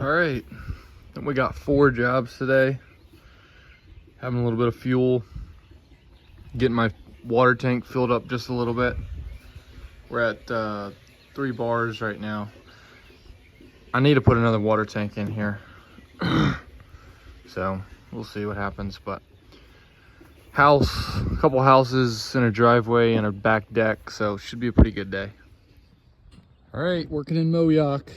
All right, we got 4 jobs today. Having a little bit of fuel, getting my water tank filled up just a little bit. We're at 3 bars right now. I need to put another water tank in here. So we'll see what happens, but a couple houses and a driveway and a back deck, so it should be a pretty good day. All right, working in Moyock.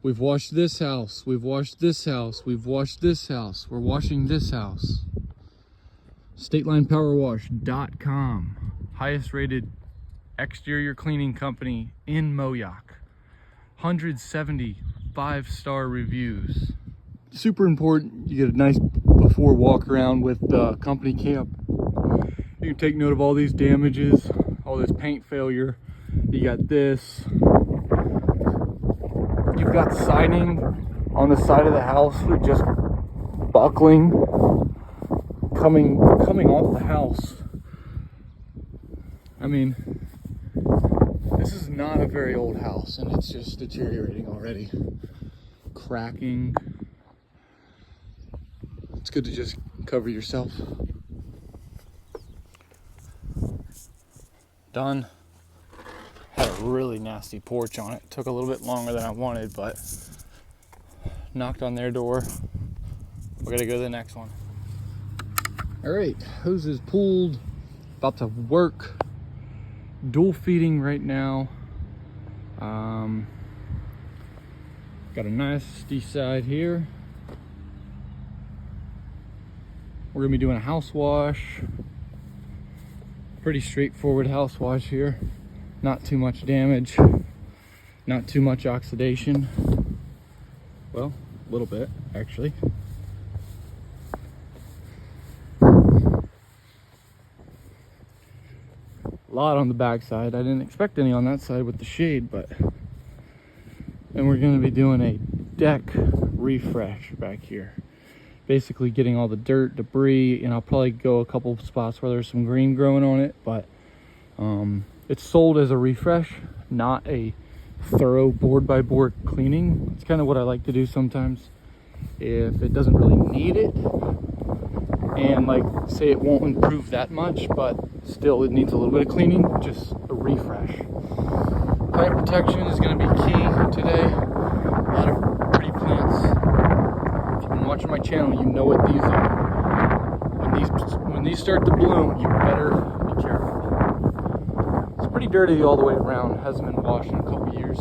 We've washed this house, we've washed this house, we've washed this house, we're washing this house. StatelinePowerWash.com, highest rated exterior cleaning company in Moyock. 170 5-star reviews. Super important, you get a nice before walk around with company camp. You can take note of all these damages, all this paint failure. You got this. You've got siding on the side of the house with just buckling coming off the house. I mean, this is not a very old house and it's just deteriorating already. Cracking. It's good to just cover yourself. Done. Had a really nasty porch on it. Took a little bit longer than I wanted, but knocked on their door. We're gonna go to the next one. All right, hoses pulled, about to work. Dual feeding right now. Got a nasty side here. We're gonna be doing a house wash. Pretty straightforward house wash here. Not too much damage, not too much oxidation. Well, a little bit, actually. A lot on the back side. I didn't expect any on that side with the shade, but... And we're gonna be doing a deck refresh back here. Basically getting all the dirt, debris, and I'll probably go a couple spots where there's some green growing on it, but it's sold as a refresh, not a thorough board by board cleaning. It's kind of what I like to do sometimes if it doesn't really need it, and like say it won't improve that much, but still it needs a little bit of cleaning, just a refresh. Plant protection is going to be key today. A lot of pretty plants. If you've been watching my channel, you know what these are. When these start to bloom, you better be careful. It's pretty dirty all the way around. Hasn't been washed in a couple years.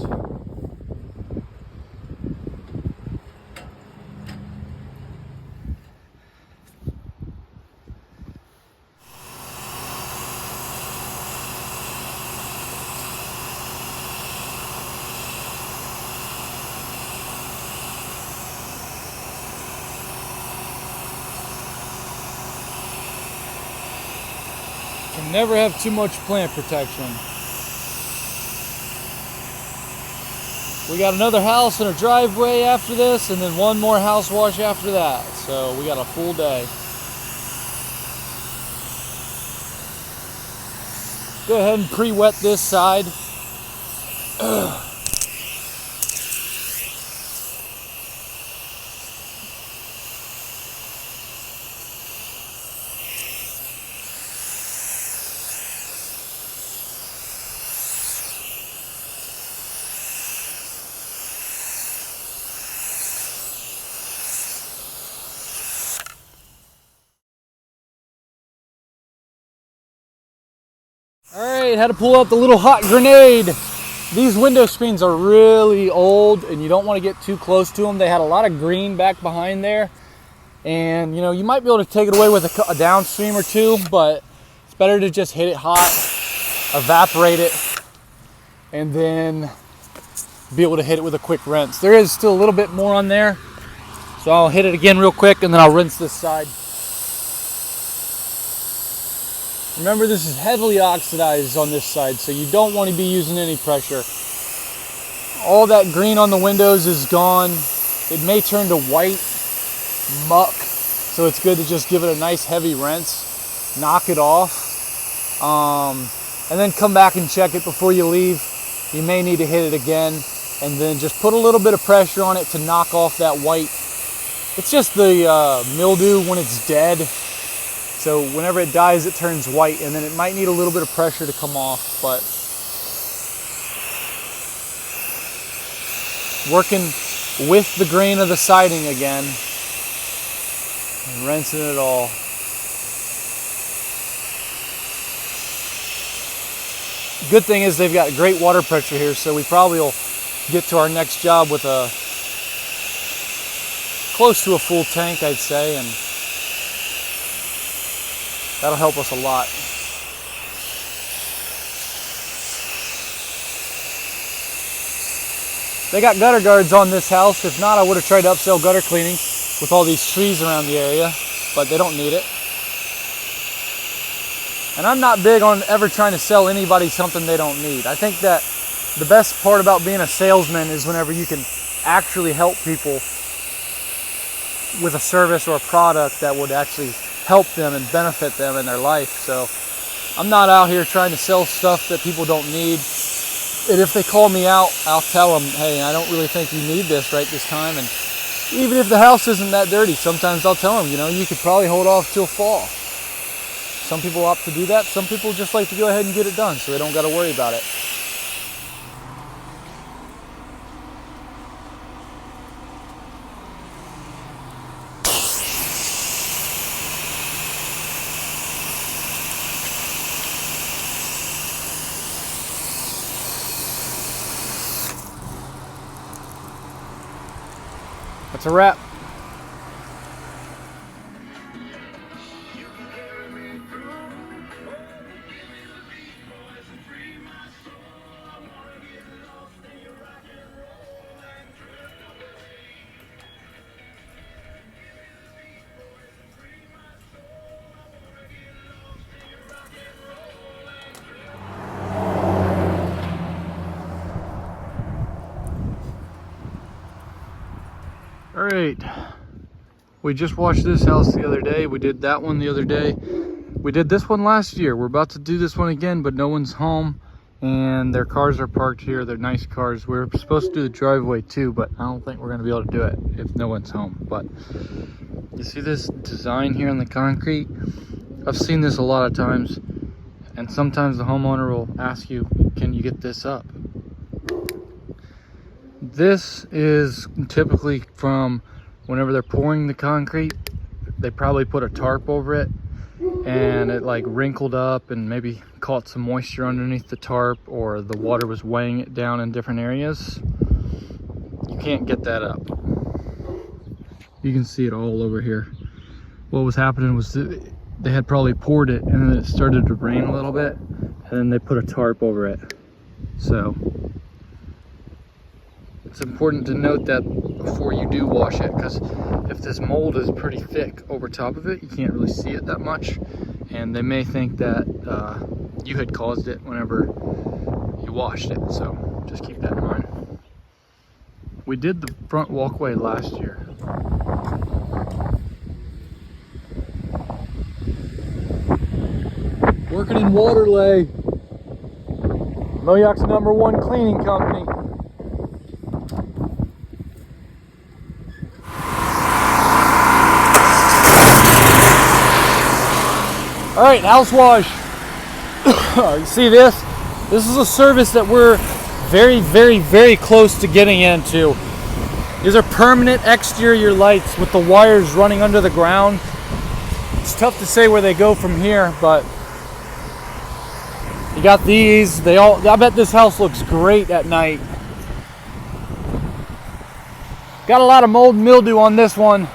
Can never have too much plant protection. We got another house and a driveway after this, and then one more house wash after that. So we got a full day. Go ahead and pre-wet this side. Alright, had to pull out the little hot grenade. These window screens are really old and you don't want to get too close to them. They had a lot of green back behind there. And you know, you might be able to take it away with a downstream or two, but it's better to just hit it hot, evaporate it, and then be able to hit it with a quick rinse. There is still a little bit more on there, so I'll hit it again real quick and then I'll rinse this side. Remember, this is heavily oxidized on this side, so you don't want to be using any pressure. All that green on the windows is gone. It may turn to white muck, so it's good to just give it a nice heavy rinse, knock it off, and then come back and check it before you leave. You may need to hit it again. and then just put a little bit of pressure on it to knock off that white. It's just the mildew when it's dead. So whenever it dies, it turns white, and then it might need a little bit of pressure to come off, but working with the grain of the siding again and rinsing it all. Good thing is they've got great water pressure here, so we probably will get to our next job with a close to a full tank, I'd say, and that'll help us a lot. They got gutter guards on this house. If not, I would have tried to upsell gutter cleaning with all these trees around the area, but they don't need it. And I'm not big on ever trying to sell anybody something they don't need. I think that the best part about being a salesman is whenever you can actually help people with a service or a product that would actually help them and benefit them in their life. So I'm not out here trying to sell stuff that people don't need. And if they call me out, I'll tell them, hey, I don't really think you need this right this time. And even if the house isn't that dirty, sometimes I'll tell them, you know, you could probably hold off till fall. Some people opt to do that. Some people just like to go ahead and get it done so they don't got to worry about it. That's a wrap. All right, we just washed this house the other day. We did that one the other day. We did this one last year. We're about to do this one again, but no one's home and their cars are parked here. They're nice cars. We're supposed to do the driveway too, but I don't think we're gonna be able to do it if no one's home. But you see this design here on the concrete? I've seen this a lot of times, and sometimes the homeowner will ask you, can you get this up? This is typically from whenever they're pouring the concrete, they probably put a tarp over it and it like wrinkled up and maybe caught some moisture underneath the tarp, or the water was weighing it down in different areas. You can't get that up. You can see it all over here. What was happening was they had probably poured it and then it started to rain a little bit and then they put a tarp over it. So it's important to note that before you do wash it, because if this mold is pretty thick over top of it, you can't really see it that much, and they may think that you had caused it whenever you washed it. So just keep that in mind. We did the front walkway last year. Working in Waterlay, Moyak's #1 cleaning company. All right, house wash. You see this? This is a service that we're very, very, very close to getting into. These are permanent exterior lights with the wires running under the ground. It's tough to say where they go from here, but you got these. I bet this house looks great at night. Got a lot of mold and mildew on this one.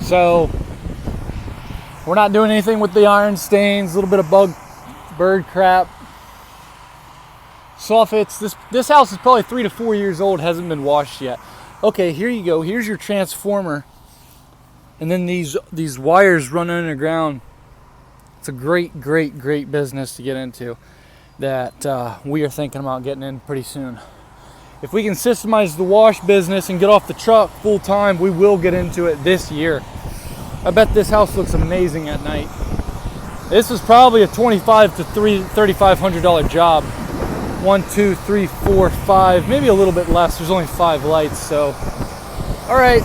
So we're not doing anything with the iron stains, a little bit of bird crap. Soffits. This house is probably 3 to 4 years old, hasn't been washed yet. Okay, here you go. Here's your transformer. And then these wires run underground. It's a great, great, great business to get into that we are thinking about getting in pretty soon. If we can systemize the wash business and get off the truck full time, we will get into it this year. I bet this house looks amazing at night. This is probably a $2,500 to $3,500 job. 1, 2, 3, 4, 5, maybe a little bit less. There's only 5 lights, so. All right,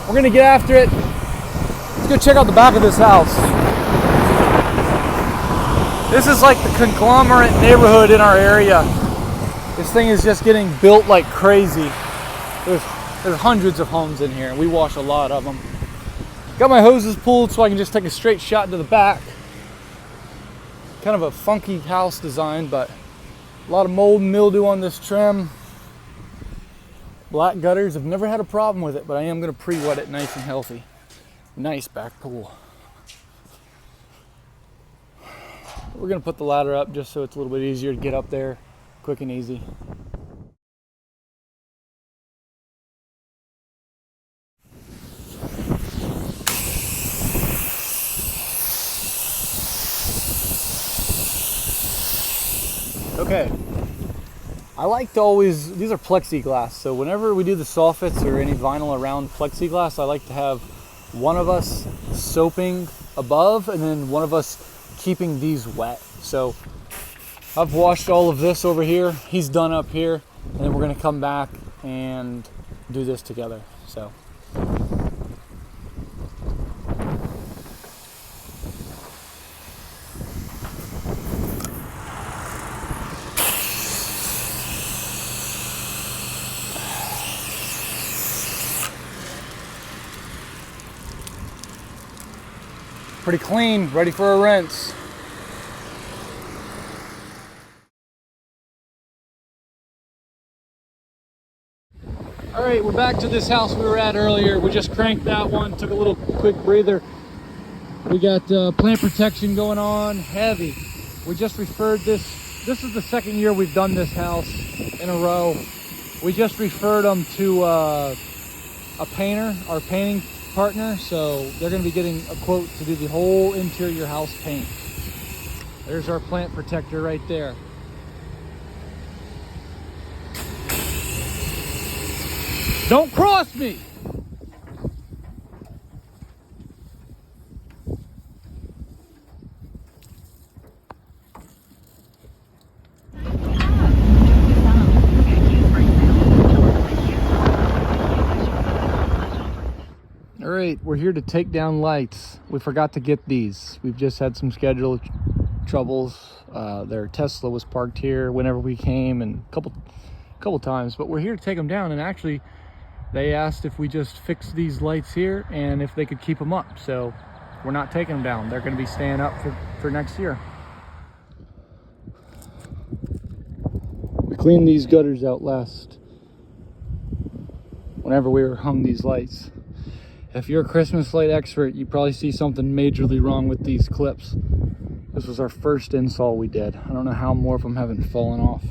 we're gonna get after it. Let's go check out the back of this house. This is like the conglomerate neighborhood in our area. This thing is just getting built like crazy. There's hundreds of homes in here, and we wash a lot of them. Got my hoses pulled so I can just take a straight shot to the back. Kind of a funky house design, but a lot of mold and mildew on this trim. Black gutters, I've never had a problem with it, but I am gonna pre-wet it nice and healthy. Nice back pool. We're gonna put the ladder up just so it's a little bit easier to get up there, quick and easy. Okay, I like to always, these are plexiglass, so whenever we do the soffits or any vinyl around plexiglass, I like to have one of us soaping above and then one of us keeping these wet. So I've washed all of this over here, he's done up here, and then we're gonna come back and do this together. So. Pretty clean, ready for a rinse. All right, we're back to this house we were at earlier. We just cranked that one, took a little quick breather. We got plant protection going on, heavy. We just referred this. This is the second year we've done this house in a row. We just referred them to a painter, our painting partner, so they're going to be getting a quote to do the whole interior house paint. There's our plant protector right there. Don't cross me! All right, we're here to take down lights. We forgot to get these. We've just had some schedule troubles. Their Tesla was parked here whenever we came, and a couple times, but we're here to take them down. And actually, they asked if we just fix these lights here and if they could keep them up. So we're not taking them down. They're going to be staying up for next year. We cleaned these gutters out last whenever we hung these lights. If you're a Christmas light expert, you probably see something majorly wrong with these clips. This was our first install we did. I don't know how more of them haven't fallen off.